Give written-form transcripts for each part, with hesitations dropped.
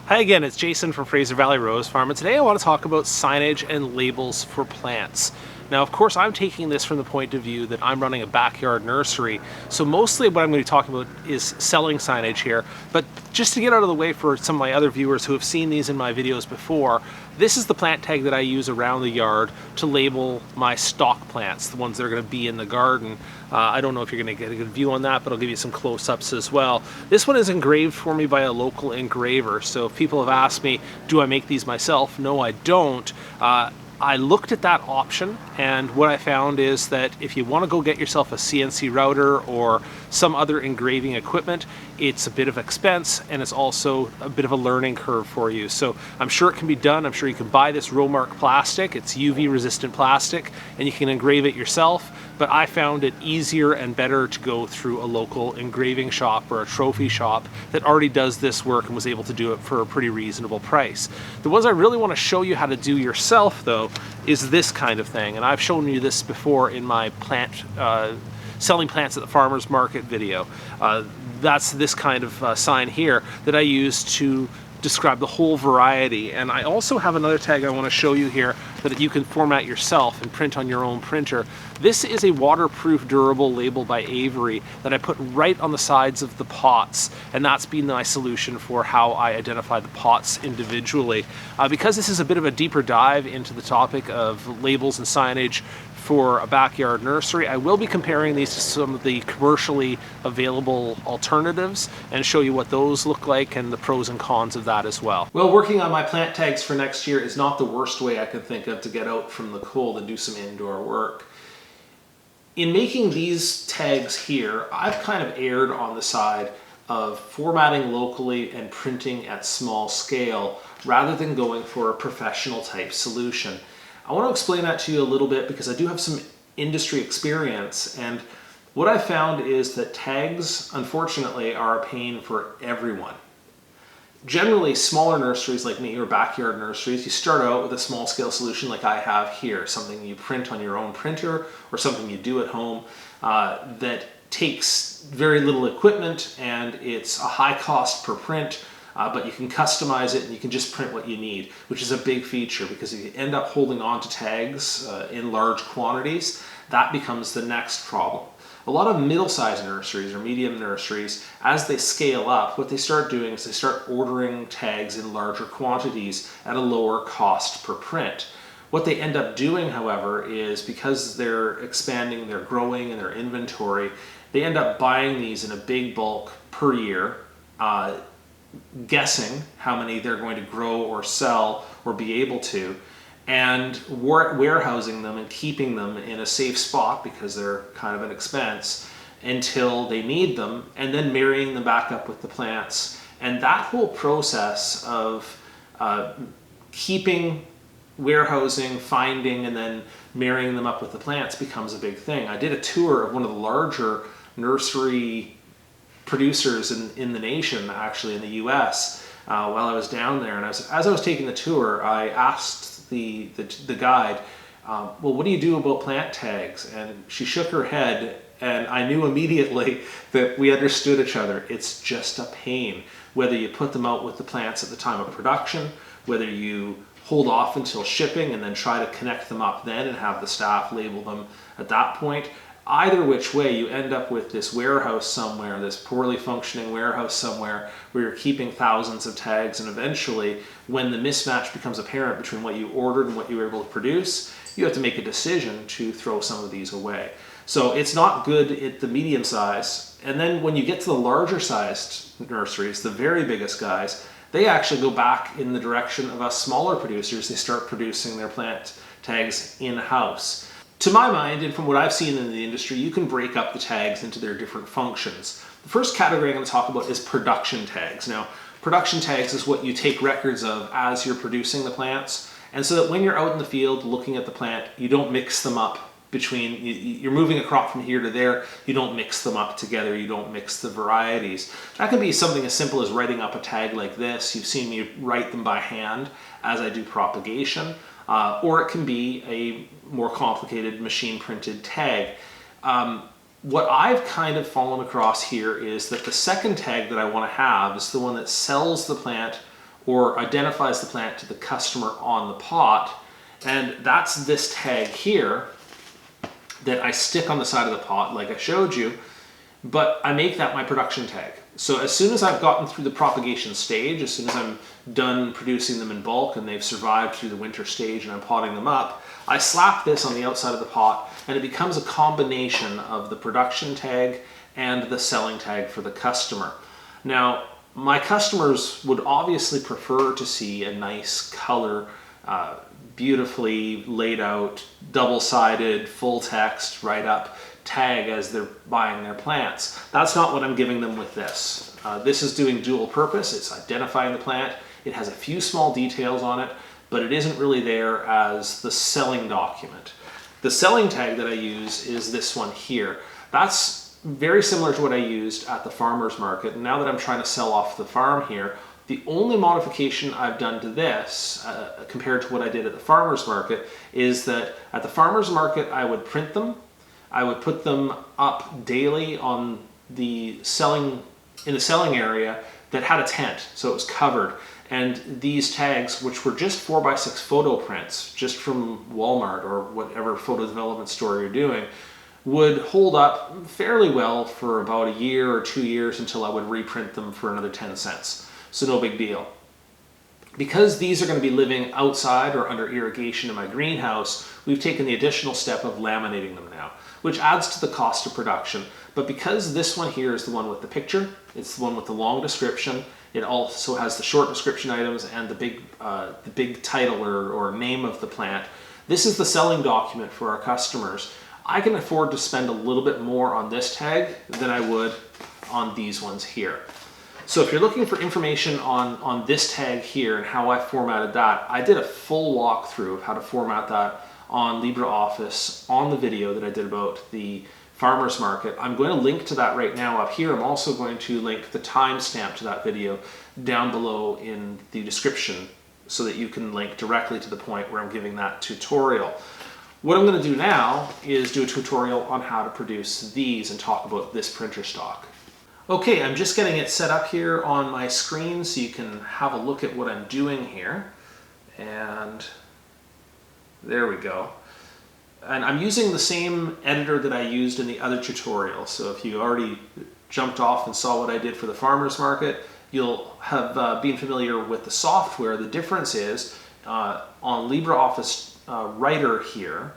Hi again, it's Jason from Fraser Valley Rose Farm, and today I want to talk about signage and labels for plants. Now, of course, I'm taking this from the point of view that I'm running a backyard nursery, so mostly what I'm going to be talking about is selling signage here, but just to get out of the way for some of my other viewers who have seen these in my videos before, this is the plant tag that I use around the yard to label my stock plants, the ones that are going to be in the garden. I don't know if you're going to get a good view on that, but I'll give you some close-ups as well. This one is engraved for me by a local engraver, so if people have asked me, do I make these myself? No, I don't. I looked at that option, and what I found is that if you want to go get yourself a CNC router or some other engraving equipment, it's a bit of expense and it's also a bit of a learning curve for you. So I'm sure it can be done. I'm sure you can buy this Romark plastic. It's UV resistant plastic and you can engrave it yourself, but I found it easier and better to go through a local engraving shop or a trophy shop that already does this work and was able to do it for a pretty reasonable price. The ones I really want to show you how to do yourself though is this kind of thing, and I've shown you this before in my selling plants at the farmers market video. That's this kind of sign here that I use to describe the whole variety. And I also have another tag I want to show you here that you can format yourself and print on your own printer. This is a waterproof durable label by Avery that I put right on the sides of the pots, and that's been my solution for how I identify the pots individually. Because this is a bit of a deeper dive into the topic of labels and signage for a backyard nursery, I will be comparing these to some of the commercially available alternatives and show you what those look like and the pros and cons of that as well. Well, working on my plant tags for next year is not the worst way I could think of to get out from the cold and do some indoor work. In making these tags here, I've kind of erred on the side of formatting locally and printing at small scale rather than going for a professional type solution. I want to explain that to you a little bit because I do have some industry experience, and what I found is that tags, unfortunately, are a pain for everyone. Generally, smaller nurseries like me or backyard nurseries, you start out with a small scale solution like I have here, something you print on your own printer or something you do at home that takes very little equipment and it's a high cost per print. But you can customize it and you can just print what you need, which is a big feature because if you end up holding on to tags in large quantities, that becomes the next problem. A lot of middle-sized nurseries or medium nurseries, as they scale up, what they start doing is they start ordering tags in larger quantities at a lower cost per print. What they end up doing, however, is because they're expanding, they're growing in their inventory, they end up buying these in a big bulk per year, guessing how many they're going to grow or sell or be able to, and warehousing them and keeping them in a safe spot because they're kind of an expense until they need them, and then marrying them back up with the plants. And that whole process of keeping, warehousing, finding, and then marrying them up with the plants becomes a big thing. I did a tour of one of the larger nursery producers in the nation, actually in the US, while I was down there, and as I was taking the tour, I asked the guide, well, what do you do about plant tags? And she shook her head, and I knew immediately that we understood each other. It's just a pain, whether you put them out with the plants at the time of production, whether you hold off until shipping and then try to connect them up then and have the staff label them at that point. Either which way, you end up with this warehouse somewhere, this poorly functioning warehouse somewhere where you're keeping thousands of tags, and eventually when the mismatch becomes apparent between what you ordered and what you were able to produce, you have to make a decision to throw some of these away. So it's not good at the medium size, and then when you get to the larger sized nurseries, the very biggest guys, they actually go back in the direction of us smaller producers. They start producing their plant tags in-house. To my mind, and from what I've seen in the industry, you can break up the tags into their different functions. The first category I'm going to talk about is production tags. Now, production tags is what you take records of as you're producing the plants, and so that when you're out in the field looking at the plant, you don't mix them up between, you're moving a crop from here to there, you don't mix them up together, you don't mix the varieties. That can be something as simple as writing up a tag like this. You've seen me write them by hand as I do propagation. Or it can be a more complicated machine printed tag. What I've kind of fallen across here is that the second tag that I want to have is the one that sells the plant or identifies the plant to the customer on the pot. And that's this tag here that I stick on the side of the pot like I showed you, but I make that my production tag. So as soon as I've gotten through the propagation stage, as soon as I'm done producing them in bulk and they've survived through the winter stage and I'm potting them up, I slap this on the outside of the pot and it becomes a combination of the production tag and the selling tag for the customer. Now, my customers would obviously prefer to see a nice color, beautifully laid out, double-sided, full text, write-up tag as they're buying their plants. That's not what I'm giving them with this. This is doing dual purpose. It's identifying the plant. It has a few small details on it, but it isn't really there as the selling document. The selling tag that I use is this one here. That's very similar to what I used at the farmer's market. And now that I'm trying to sell off the farm here, the only modification I've done to this compared to what I did at the farmer's market is that at the farmer's market I would print them. I would put them up daily on the selling area that had a tent, so it was covered. And these tags, which were just 4x6 photo prints, just from Walmart or whatever photo development store you're doing, would hold up fairly well for about a year or 2 years until I would reprint them for another 10 cents. So no big deal. Because these are going to be living outside or under irrigation in my greenhouse, we've taken the additional step of laminating them now, which adds to the cost of production. But because this one here is the one with the picture, it's the one with the long description, it also has the short description items and the big title or name of the plant. This is the selling document for our customers. I can afford to spend a little bit more on this tag than I would on these ones here. So if you're looking for information on this tag here and how I formatted that, I did a full walkthrough of how to format that on LibreOffice on the video that I did about the farmer's market. I'm going to link to that right now up here. I'm also going to link the timestamp to that video down below in the description so that you can link directly to the point where I'm giving that tutorial. What I'm going to do now is do a tutorial on how to produce these and talk about this printer stock. Okay, I'm just getting it set up here on my screen so you can have a look at what I'm doing here. And there we go. And I'm using the same editor that I used in the other tutorial. So if you already jumped off and saw what I did for the farmer's market, you'll have been familiar with the software. The difference is on LibreOffice Writer here,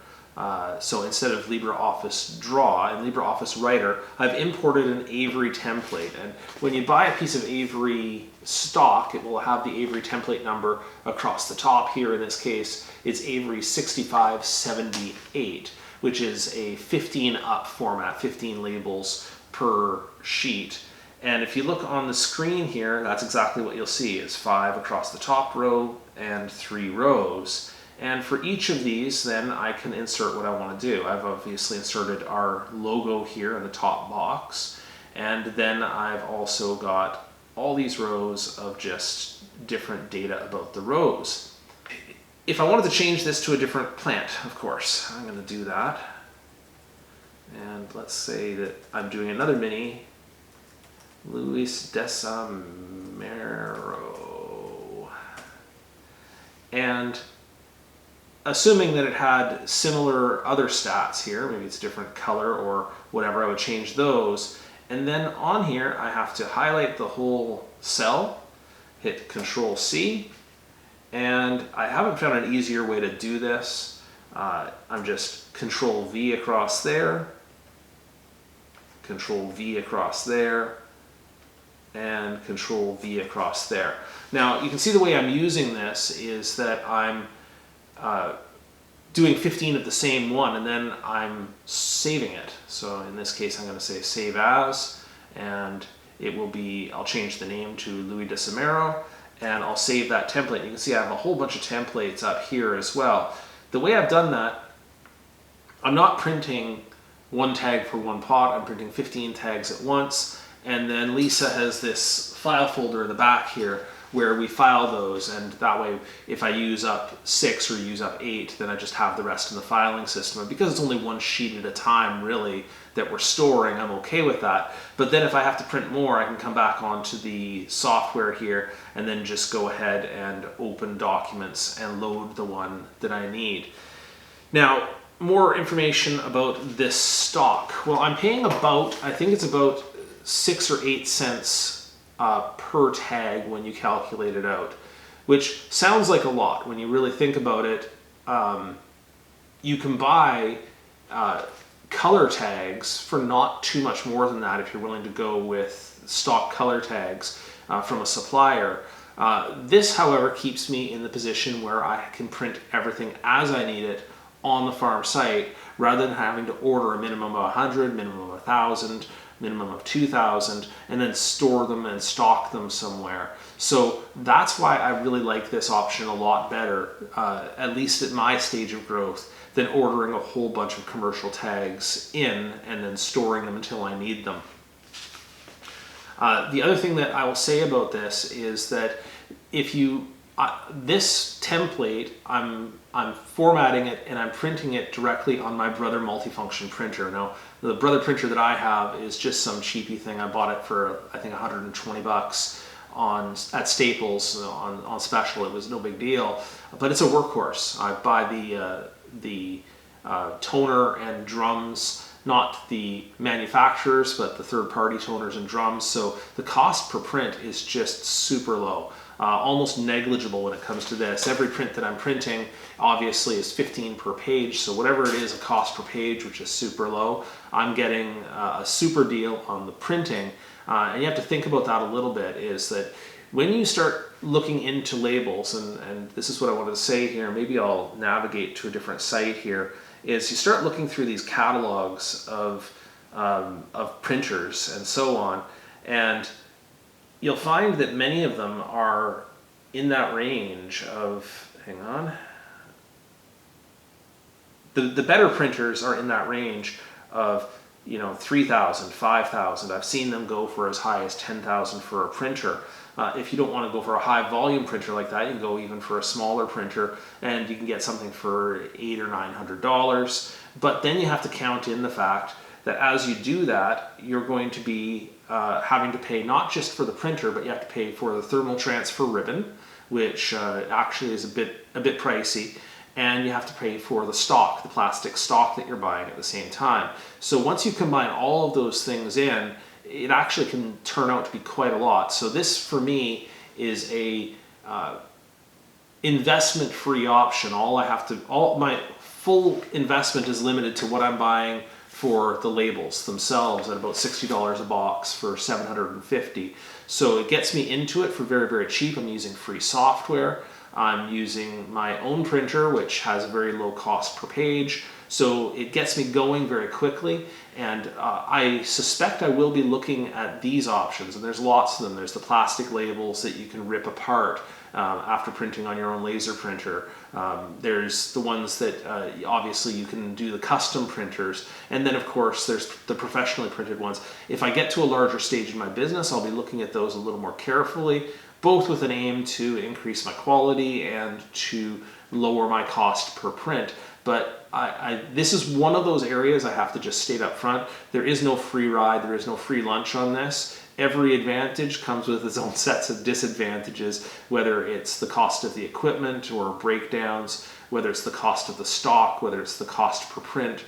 so instead of LibreOffice Draw and LibreOffice Writer, I've imported an Avery template. And when you buy a piece of Avery stock, it will have the Avery template number across the top. Here in this case, it's Avery 6578, which is a 15 up format, 15 labels per sheet. And if you look on the screen here, that's exactly what you'll see. It's 5 across the top row and 3 rows. And for each of these, then I can insert what I want to do. I've obviously inserted our logo here in the top box. And then I've also got all these rows of just different data about the rows. If I wanted to change this to a different plant, of course, I'm going to do that. And let's say that I'm doing another mini, Luis Desamero. And assuming that it had similar other stats here, maybe it's a different color or whatever, I would change those. And then on here, I have to highlight the whole cell, hit Control C, and I haven't found an easier way to do this. I'm just Control V across there, Control V across there, and Control V across there. Now, you can see the way I'm using this is that I'm doing 15 of the same one, and then I'm saving it. So in this case, I'm going to say Save As, and it will be, I'll change the name to Luis Desamero, and I'll save that template. You can see I have a whole bunch of templates up here as well. The way I've done that, I'm not printing one tag for one pot, I'm printing 15 tags at once, And then Lisa has this file folder in the back here where we file those, and that way if I use up 6 or use up 8, then I just have the rest in the filing system. And because it's only one sheet at a time really that we're storing, I'm okay with that. But then if I have to print more, I can come back onto the software here and then just go ahead and open documents and load the one that I need. Now, more information about this stock. Well, I'm paying about, I think it's about 6 or 8 cents per tag when you calculate it out, which sounds like a lot when you really think about it. You can buy color tags for not too much more than that if you're willing to go with stock color tags from a supplier. This, however, keeps me in the position where I can print everything as I need it on the farm site, rather than having to order a minimum of 100, minimum of 1,000, minimum of 2,000, and then store them and stock them somewhere. So that's why I really like this option a lot better, at least at my stage of growth, than ordering a whole bunch of commercial tags in and then storing them until I need them. The other thing that I will say about this is that if you this template, I'm formatting it and I'm printing it directly on my Brother multifunction printer. Now, the Brother printer that I have is just some cheapy thing. I bought it for, I think, 120 bucks at Staples on special. It was no big deal, but it's a workhorse. I buy the toner and drums, not the manufacturers, but the third-party toners and drums. So the cost per print is just super low. Almost negligible when it comes to this. Every print that I'm printing obviously is 15 per page, so whatever it is, a cost per page, which is super low, I'm getting a super deal on the printing. And you have to think about that a little bit, is that when you start looking into labels, and this is what I wanted to say here, maybe I'll navigate to a different site here, is you start looking through these catalogs of printers and so on, and you'll find that many of them are in that range of, hang on, the better printers are in that range of, 3,000, 5,000. I've seen them go for as high as 10,000 for a printer. If you don't want to go for a high volume printer like that, you can go even for a smaller printer and you can get something for $800 or $900. But then you have to count in the fact that as you do that, you're going to be having to pay not just for the printer, but you have to pay for the thermal transfer ribbon, which actually is a bit pricey, and you have to pay for the stock, the plastic stock that you're buying at the same time. So once you combine all of those things in, it actually can turn out to be quite a lot. So this, for me, is a investment-free option. All my full investment is limited to what I'm buying for the labels themselves at about $60 a box for $750. So it gets me into it for very, very cheap. I'm using free software. I'm using my own printer, which has a very low cost per page. So it gets me going very quickly. And I suspect I will be looking at these options. And there's lots of them. There's the plastic labels that you can rip apart after printing on your own laser printer. There's the ones that obviously you can do the custom printers, and then of course there's the professionally printed ones. If I get to a larger stage in my business, I'll be looking at those a little more carefully, both with an aim to increase my quality and to lower my cost per print. But this is one of those areas I have to just state up front. There is no free ride, there is no free lunch on this. Every advantage comes with its own sets of disadvantages, whether it's the cost of the equipment or breakdowns, whether it's the cost of the stock, whether it's the cost per print,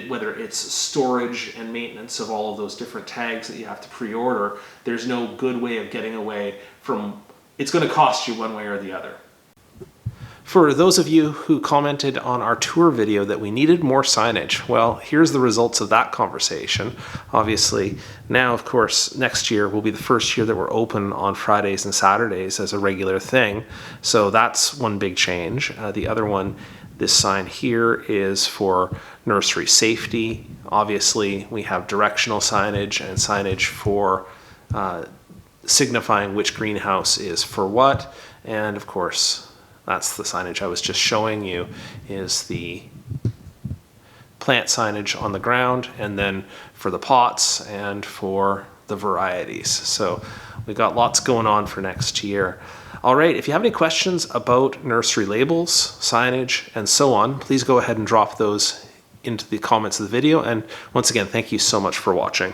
whether it's storage and maintenance of all of those different tags that you have to pre-order. There's no good way of getting away from, it's going to cost you one way or the other. For those of you who commented on our tour video that we needed more signage, well, here's the results of that conversation. Obviously, now, of course, next year will be the first year that we're open on Fridays and Saturdays as a regular thing. So that's one big change. The other one, this sign here, is for nursery safety. Obviously, we have directional signage and signage for signifying which greenhouse is for what. And of course, that's the signage I was just showing you, is the plant signage on the ground, and then for the pots and for the varieties. So we got lots going on for next year. All right, if you have any questions about nursery labels, signage, and so on, please go ahead and drop those into the comments of the video. And once again, thank you so much for watching.